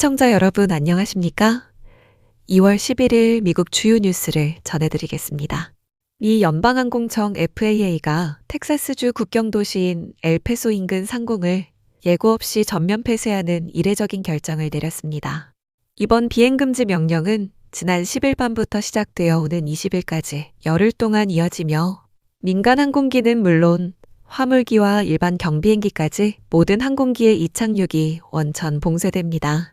시청자 여러분 안녕하십니까? 2월 11일 미국 주요 뉴스를 전해드리겠습니다. 미 연방항공청 FAA가 텍사스주 국경 도시인 엘페소 인근 상공을 예고 없이 전면 폐쇄하는 이례적인 결정을 내렸습니다. 이번 비행금지 명령은 지난 10일 밤부터 시작되어 오는 20일까지 열흘 동안 이어지며 민간 항공기는 물론 화물기와 일반 경비행기까지 모든 항공기의 이착륙이 원천 봉쇄됩니다.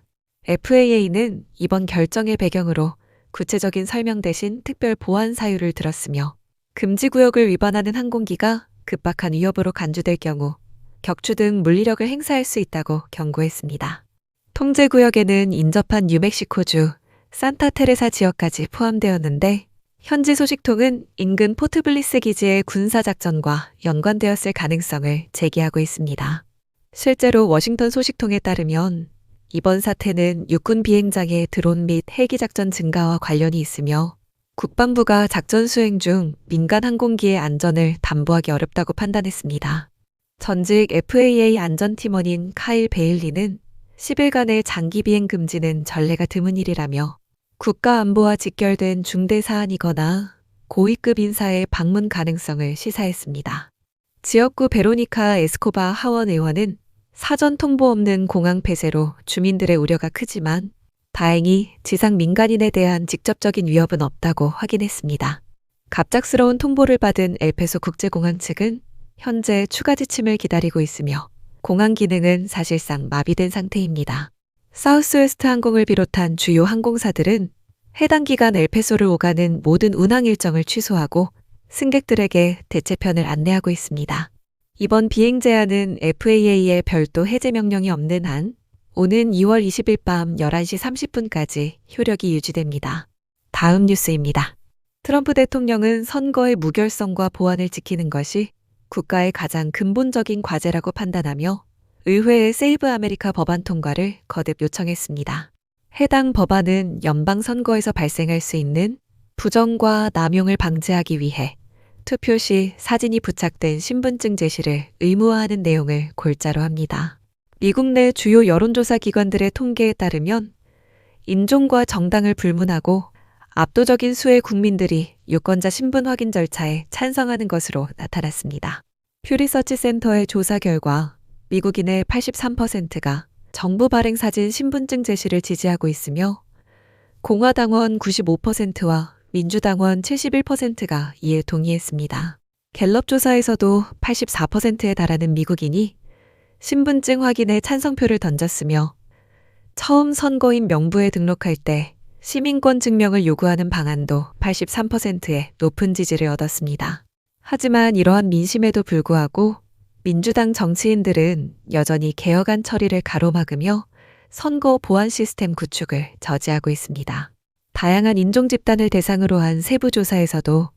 FAA는 이번 결정의 배경으로 구체적인 설명 대신 특별 보안 사유를 들었으며 금지구역을 위반하는 항공기가 급박한 위협으로 간주될 경우 격추 등 물리력을 행사할 수 있다고 경고했습니다. 통제구역에는 인접한 뉴멕시코주 산타테레사 지역까지 포함되었는데 현지 소식통은 인근 포트블리스 기지의 군사작전과 연관되었을 가능성을 제기하고 있습니다. 실제로 워싱턴 소식통에 따르면 이번 사태는 육군 비행장의 드론 및 헬기 작전 증가와 관련이 있으며 국방부가 작전 수행 중 민간 항공기의 안전을 담보하기 어렵다고 판단했습니다. 전직 FAA 안전팀원인 카일 베일리는 10일간의 장기 비행 금지는 전례가 드문 일이라며 국가 안보와 직결된 중대 사안이거나 고위급 인사의 방문 가능성을 시사했습니다. 지역구 베로니카 에스코바 하원 의원은 사전 통보 없는 공항 폐쇄로 주민들의 우려가 크지만 다행히 지상 민간인에 대한 직접적인 위협은 없다고 확인했습니다. 갑작스러운 통보를 받은 엘페소 국제공항 측은 현재 추가 지침을 기다리고 있으며 공항 기능은 사실상 마비된 상태입니다. 사우스웨스트 항공을 비롯한 주요 항공사들은 해당 기간 엘페소를 오가는 모든 운항 일정을 취소하고 승객들에게 대체편을 안내하고 있습니다. 이번 비행 제한은 FAA의 별도 해제 명령이 없는 한 오는 2월 20일 밤 11시 30분까지 효력이 유지됩니다. 다음 뉴스입니다. 트럼프 대통령은 선거의 무결성과 보안을 지키는 것이 국가의 가장 근본적인 과제라고 판단하며 의회의 세이브 아메리카 법안 통과를 거듭 요청했습니다. 해당 법안은 연방 선거에서 발생할 수 있는 부정과 남용을 방지하기 위해 투표 시 사진이 부착된 신분증 제시를 의무화하는 내용을 골자로 합니다. 미국 내 주요 여론조사 기관들의 통계에 따르면 인종과 정당을 불문하고 압도적인 수의 국민들이 유권자 신분 확인 절차에 찬성하는 것으로 나타났습니다. 퓨리서치 센터의 조사 결과 미국인의 83%가 정부 발행 사진 신분증 제시를 지지하고 있으며 공화당원 95%와 민주당원 71%가 이에 동의했습니다. 갤럽 조사에서도 84%에 달하는 미국인이 신분증 확인에 찬성표를 던졌으며 처음 선거인 명부에 등록할 때 시민권 증명을 요구하는 방안도 83%의 높은 지지를 얻었습니다. 하지만 이러한 민심에도 불구하고 민주당 정치인들은 여전히 개혁안 처리를 가로막으며 선거 보안 시스템 구축을 저지하고 있습니다. 다양한 인종 집단을 대상으로 한 세부 조사에서도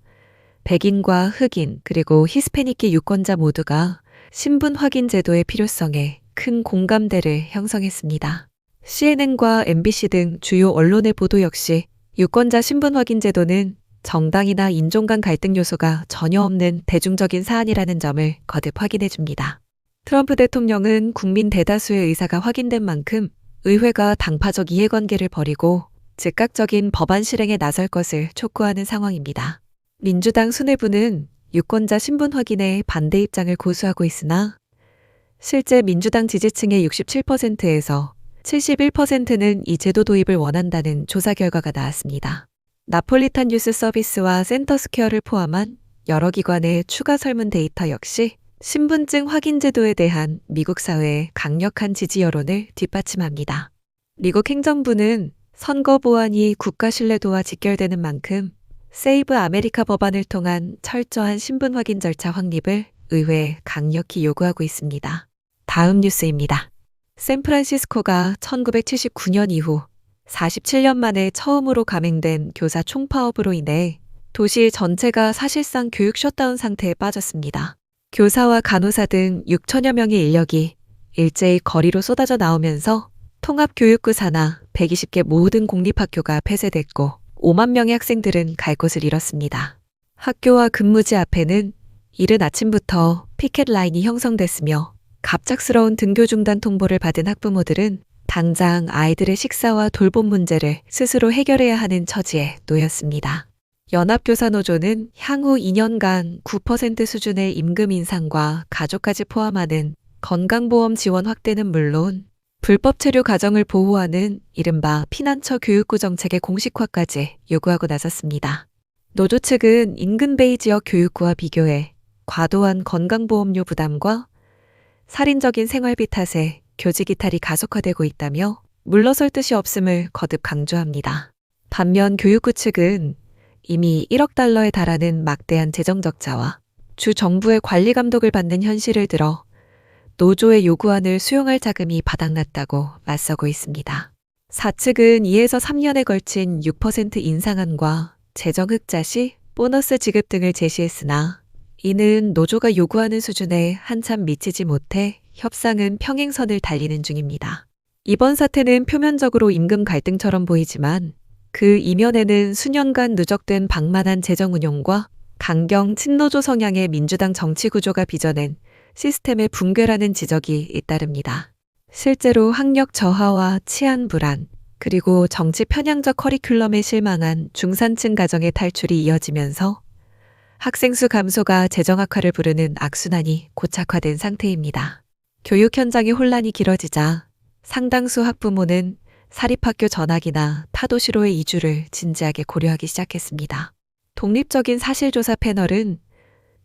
백인과 흑인 그리고 히스패닉계 유권자 모두가 신분 확인 제도의 필요성에 큰 공감대를 형성했습니다. CNN과 MBC 등 주요 언론의 보도 역시 유권자 신분 확인 제도는 정당이나 인종 간 갈등 요소가 전혀 없는 대중적인 사안이라는 점을 거듭 확인해 줍니다. 트럼프 대통령은 국민 대다수의 의사가 확인된 만큼 의회가 당파적 이해관계를 버리고 즉각적인 법안 실행에 나설 것을 촉구하는 상황입니다. 민주당 수뇌부는 유권자 신분 확인에 반대 입장을 고수하고 있으나 실제 민주당 지지층의 67%에서 71%는 이 제도 도입을 원한다는 조사 결과가 나왔습니다. 나폴리탄 뉴스 서비스와 센터스퀘어를 포함한 여러 기관의 추가 설문 데이터 역시 신분증 확인 제도에 대한 미국 사회의 강력한 지지 여론을 뒷받침합니다. 미국 행정부는 선거 보안이 국가 신뢰도와 직결되는 만큼 세이브 아메리카 법안을 통한 철저한 신분 확인 절차 확립을 의회에 강력히 요구하고 있습니다. 다음 뉴스입니다. 샌프란시스코가 1979년 이후 47년 만에 처음으로 감행된 교사 총파업으로 인해 도시 전체가 사실상 교육 셧다운 상태에 빠졌습니다. 교사와 간호사 등 6천여 명의 인력이 일제히 거리로 쏟아져 나오면서 통합교육구 산하 120개 모든 공립학교가 폐쇄됐고 5만 명의 학생들은 갈 곳을 잃었습니다. 학교와 근무지 앞에는 이른 아침부터 피켓 라인이 형성됐으며 갑작스러운 등교 중단 통보를 받은 학부모들은 당장 아이들의 식사와 돌봄 문제를 스스로 해결해야 하는 처지에 놓였습니다. 연합교사노조는 향후 2년간 9% 수준의 임금 인상과 가족까지 포함하는 건강보험 지원 확대는 물론 불법 체류 가정을 보호하는 이른바 피난처 교육구 정책의 공식화까지 요구하고 나섰습니다. 노조 측은 인근베이 지역 교육구와 비교해 과도한 건강보험료 부담과 살인적인 생활비 탓에 교직 이탈이 가속화되고 있다며 물러설 뜻이 없음을 거듭 강조합니다. 반면 교육구 측은 이미 1억 달러에 달하는 막대한 재정 적자와 주 정부의 관리 감독을 받는 현실을 들어 노조의 요구안을 수용할 자금이 바닥났다고 맞서고 있습니다. 사측은 2에서 3년에 걸친 6% 인상안과 재정 흑자 시 보너스 지급 등을 제시했으나 이는 노조가 요구하는 수준에 한참 미치지 못해 협상은 평행선을 달리는 중입니다. 이번 사태는 표면적으로 임금 갈등처럼 보이지만 그 이면에는 수년간 누적된 방만한 재정 운용과 강경 친노조 성향의 민주당 정치 구조가 빚어낸 시스템의 붕괴라는 지적이 잇따릅니다. 실제로 학력 저하와 치안 불안, 그리고 정치 편향적 커리큘럼에 실망한 중산층 가정의 탈출이 이어지면서 학생 수 감소가 재정 악화를 부르는 악순환이 고착화된 상태입니다. 교육 현장의 혼란이 길어지자 상당수 학부모는 사립학교 전학이나 타도시로의 이주를 진지하게 고려하기 시작했습니다. 독립적인 사실조사 패널은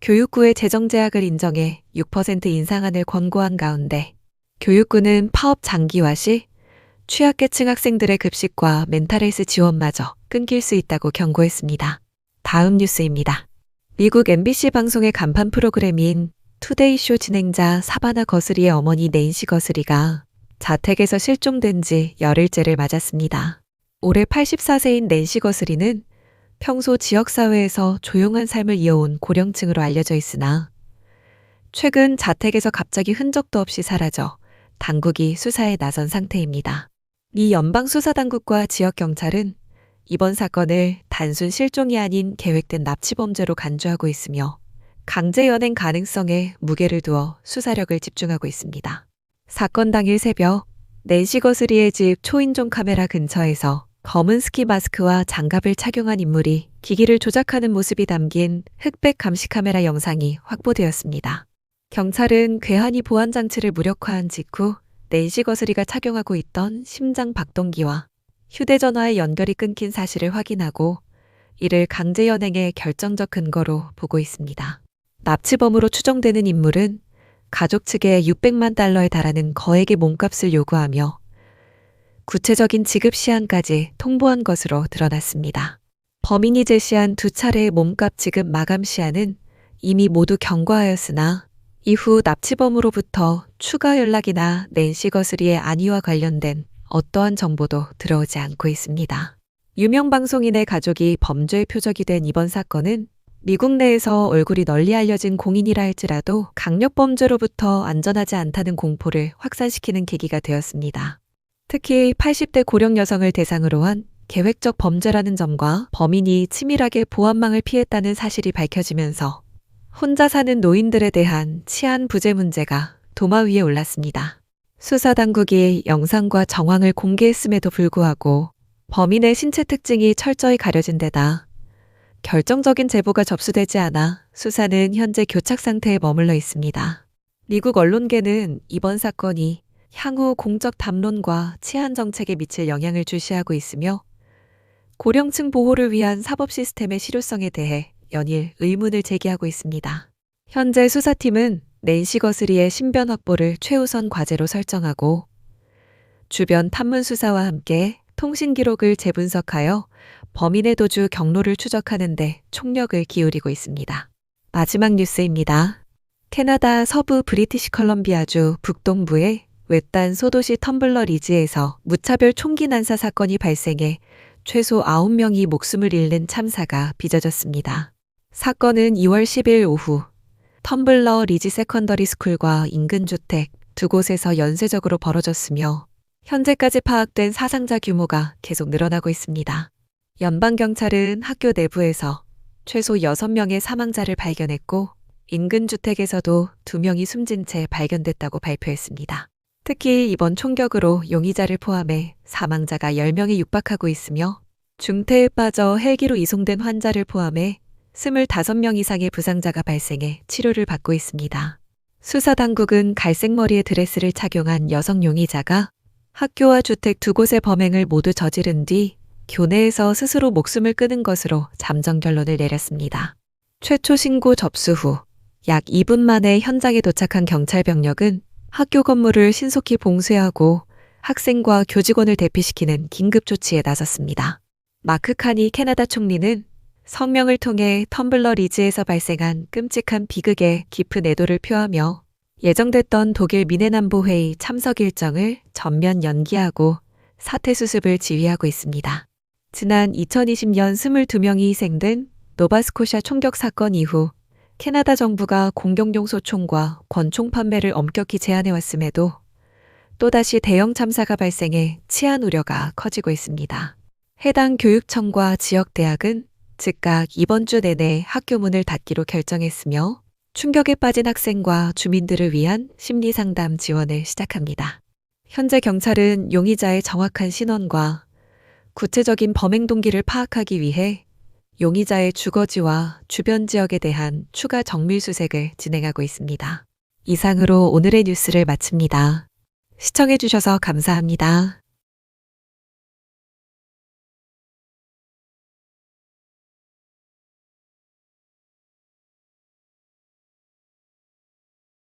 교육부의 재정 제약을 인정해 6% 인상안을 권고한 가운데 교육부는 파업 장기화 시 취약계층 학생들의 급식과 멘탈헬스 지원마저 끊길 수 있다고 경고했습니다. 다음 뉴스입니다. 미국 MBC 방송의 간판 프로그램인 투데이쇼 진행자 사바나 거스리의 어머니 낸시 거스리가 자택에서 실종된 지 열흘째를 맞았습니다. 올해 84세인 낸시 거스리는 평소 지역사회에서 조용한 삶을 이어온 고령층으로 알려져 있으나 최근 자택에서 갑자기 흔적도 없이 사라져 당국이 수사에 나선 상태입니다. 미 연방수사당국과 지역경찰은 이번 사건을 단순 실종이 아닌 계획된 납치범죄로 간주하고 있으며 강제연행 가능성에 무게를 두어 수사력을 집중하고 있습니다. 사건 당일 새벽 낸시 거스리의 집 초인종 카메라 근처에서 검은 스키 마스크와 장갑을 착용한 인물이 기기를 조작하는 모습이 담긴 흑백 감시 카메라 영상이 확보되었습니다. 경찰은 괴한이 보안 장치를 무력화한 직후 낸시 거스리가 착용하고 있던 심장 박동기와 휴대전화의 연결이 끊긴 사실을 확인하고 이를 강제연행의 결정적 근거로 보고 있습니다. 납치범으로 추정되는 인물은 가족 측에 600만 달러에 달하는 거액의 몸값을 요구하며 구체적인 지급 시한까지 통보한 것으로 드러났습니다. 범인이 제시한 두 차례의 몸값 지급 마감 시한은 이미 모두 경과하였으나 이후 납치범으로부터 추가 연락이나 낸시 거스리의 안위와 관련된 어떠한 정보도 들어오지 않고 있습니다. 유명 방송인의 가족이 범죄의 표적이 된 이번 사건은 미국 내에서 얼굴이 널리 알려진 공인이라 할지라도 강력범죄로부터 안전하지 않다는 공포를 확산시키는 계기가 되었습니다. 특히 80대 고령 여성을 대상으로 한 계획적 범죄라는 점과 범인이 치밀하게 보안망을 피했다는 사실이 밝혀지면서 혼자 사는 노인들에 대한 치안 부재 문제가 도마 위에 올랐습니다. 수사당국이 영상과 정황을 공개했음에도 불구하고 범인의 신체 특징이 철저히 가려진 데다 결정적인 제보가 접수되지 않아 수사는 현재 교착 상태에 머물러 있습니다. 미국 언론계는 이번 사건이 향후 공적 담론과 치안 정책에 미칠 영향을 주시하고 있으며 고령층 보호를 위한 사법 시스템의 실효성에 대해 연일 의문을 제기하고 있습니다. 현재 수사팀은 낸시 거스리의 신변 확보를 최우선 과제로 설정하고 주변 탐문 수사와 함께 통신 기록을 재분석하여 범인의 도주 경로를 추적하는 데 총력을 기울이고 있습니다. 마지막 뉴스입니다. 캐나다 서부 브리티시 컬럼비아주 북동부의 외딴 소도시 텀블러 리지에서 무차별 총기 난사 사건이 발생해 최소 9명이 목숨을 잃는 참사가 빚어졌습니다. 사건은 2월 10일 오후 텀블러 리지 세컨더리 스쿨과 인근 주택 두 곳에서 연쇄적으로 벌어졌으며 현재까지 파악된 사상자 규모가 계속 늘어나고 있습니다. 연방경찰은 학교 내부에서 최소 6명의 사망자를 발견했고 인근 주택에서도 2명이 숨진 채 발견됐다고 발표했습니다. 특히 이번 총격으로 용의자를 포함해 사망자가 10명에 육박하고 있으며 중태에 빠져 헬기로 이송된 환자를 포함해 25명 이상의 부상자가 발생해 치료를 받고 있습니다. 수사 당국은 갈색 머리에 드레스를 착용한 여성 용의자가 학교와 주택 두 곳의 범행을 모두 저지른 뒤 교내에서 스스로 목숨을 끊은 것으로 잠정 결론을 내렸습니다. 최초 신고 접수 후 약 2분 만에 현장에 도착한 경찰 병력은 학교 건물을 신속히 봉쇄하고 학생과 교직원을 대피시키는 긴급 조치에 나섰습니다. 마크 카니 캐나다 총리는 성명을 통해 텀블러 리즈에서 발생한 끔찍한 비극에 깊은 애도를 표하며 예정됐던 독일 미네남부회의 참석 일정을 전면 연기하고 사태 수습을 지휘하고 있습니다. 지난 2020년 22명이 희생된 노바스코샤 총격 사건 이후 캐나다 정부가 공격용 소총과 권총 판매를 엄격히 제한해왔음에도 또다시 대형 참사가 발생해 치안 우려가 커지고 있습니다. 해당 교육청과 지역대학은 즉각 이번 주 내내 학교 문을 닫기로 결정했으며 충격에 빠진 학생과 주민들을 위한 심리상담 지원을 시작합니다. 현재 경찰은 용의자의 정확한 신원과 구체적인 범행 동기를 파악하기 위해 용의자의 주거지와 주변 지역에 대한 추가 정밀 수색을 진행하고 있습니다. 이상으로 오늘의 뉴스를 마칩니다. 시청해주셔서 감사합니다.